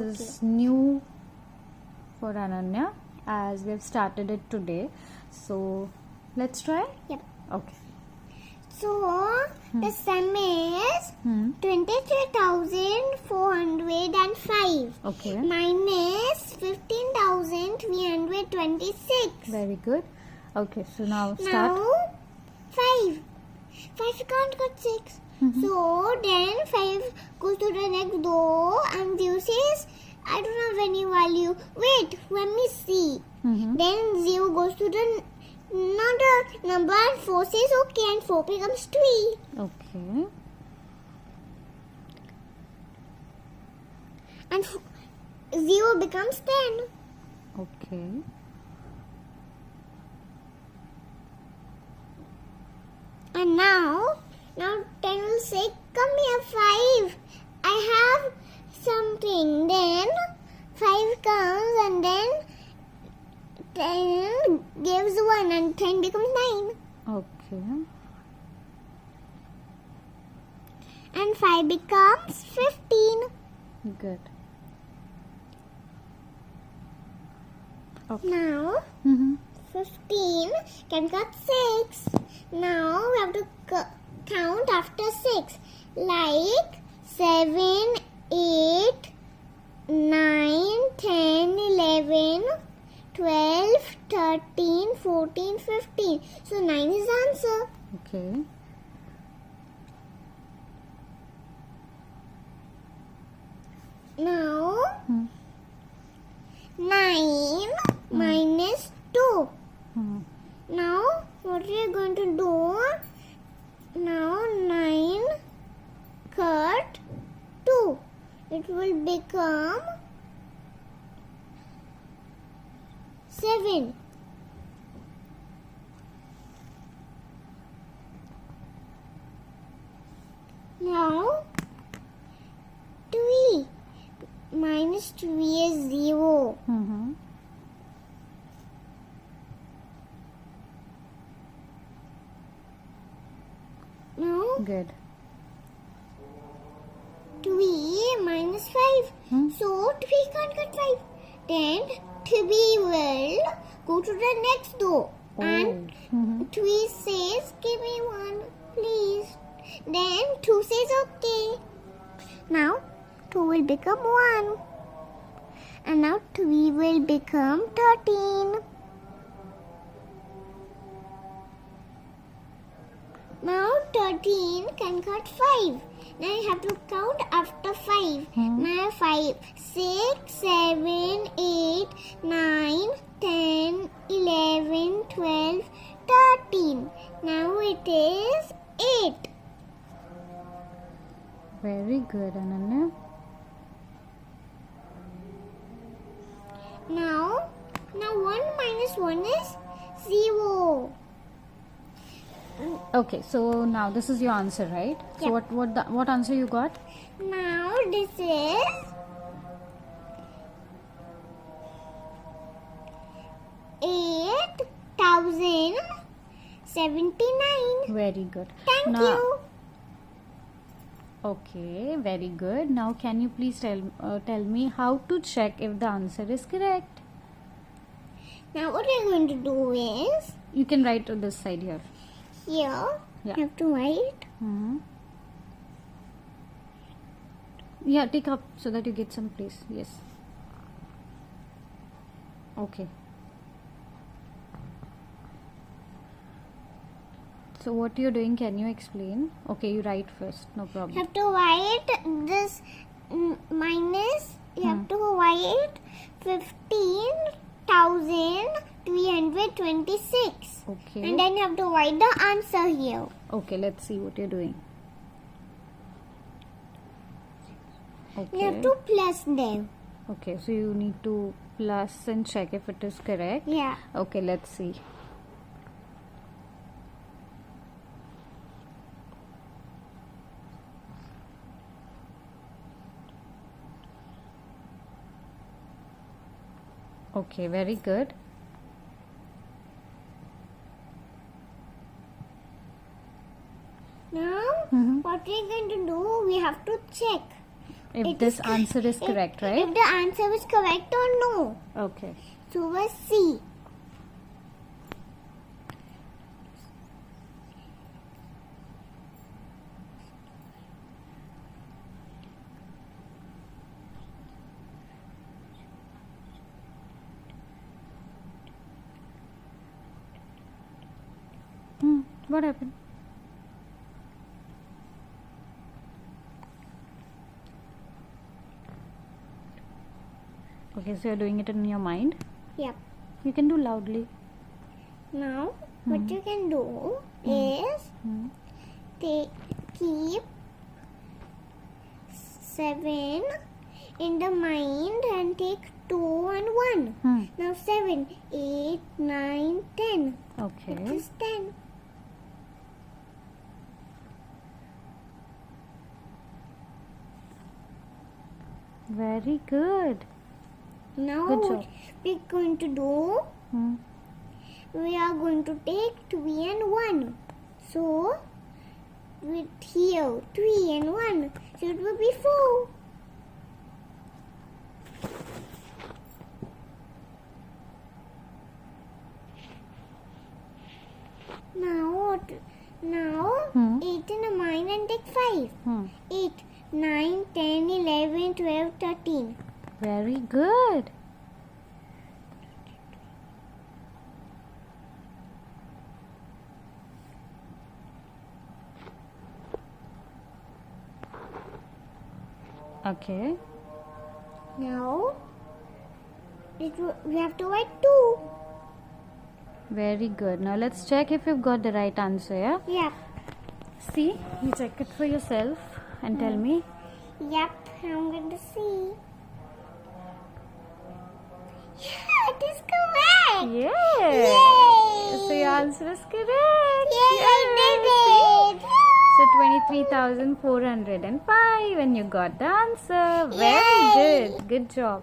is new for Ananya as we have started it today. So let's try. Yep. Okay. So the sum is 23,405. Okay. Minus 15,326. Very good. Okay. So now start. Now 5. 5 you can't get 6. So then 5 goes to the next door and 0 says I don't have any value. Wait, let me see. Then 0 goes to the another number and 4 says okay and 4 becomes 3. Okay. And 0 becomes 10. Okay. And now 10 will say, come here 5. I have something. Then 5 comes and then 10 gives 1 and 10 becomes 9. Okay. And 5 becomes 15. Good. Okay. Now 15 can cut 6. Now we have to count after 6. Like 7, 8, 9, 10, 11, 12, 13, 14, 15. So 9 is the answer. Okay. Now 9 minus 2. Now what we are going to do? Now 9 cut 2. It will become 7. Now 3 minus 3 is 0. Now Good. 3 minus 5. So 3 can't get 5. Then 3 will go to the next door. And 3 says, give me 1, please. Then 2 says, okay. Now 2 will become 1. And now 3 will become 13. Now 13 can cut 5. Now you have to count after 5. Now 5, 6, 7, 8, 9, 10, 11, 12, 13. Now it is 8. Very good, Ananya. Now 1 minus 1 is 0. Okay, so now this is your answer, right? So Yep. what answer you got? Now this is 8,079. Very good. Thank Now, you. Okay, very good. Now can you please tell me how to check if the answer is correct? Now what we're going to do is You can write to this side here. here Yeah. you have to write. Yeah, take up so that you get some place. Yes. Okay. So what you're doing, can you explain? Okay, you write first, no You problem. have to write this minus. You have to write 15,326. Okay. And then you have to write the answer here. Okay, let's see what you're doing. Okay. You have to plus them. Okay, so you need to plus and check if it is correct. Yeah. Okay, let's see. Okay, very good. Now, what we're going to do, we have to check If this answer is correct, right? If the answer is correct or no. Okay. So was C. What happened? Okay, so you're doing it in your mind. Yep. You can do loudly. Now, what you can do is keep 7 in the mind and take 2 and 1. Now 7, 8, 9, 10. Okay. It is 10. Very good. Now Good what job. we're going to do, Hmm. we are going to take 3 and 1. So, with here 3 and 1, so it will be 4. Now 8 in the mind and take 5. 8, 9, 10, 11, 12, 13. Very good. Okay. Now, we have to write 2. Very good. Now let's check if you've got the right answer, yeah? Yep. See, you check it for yourself and tell me. Yep, I'm going to see. Yeah, it is correct. Yeah. Yay. So your answer is correct. Yay, I did it. So 23,405 and you got the answer. Very Yay. good. Good job.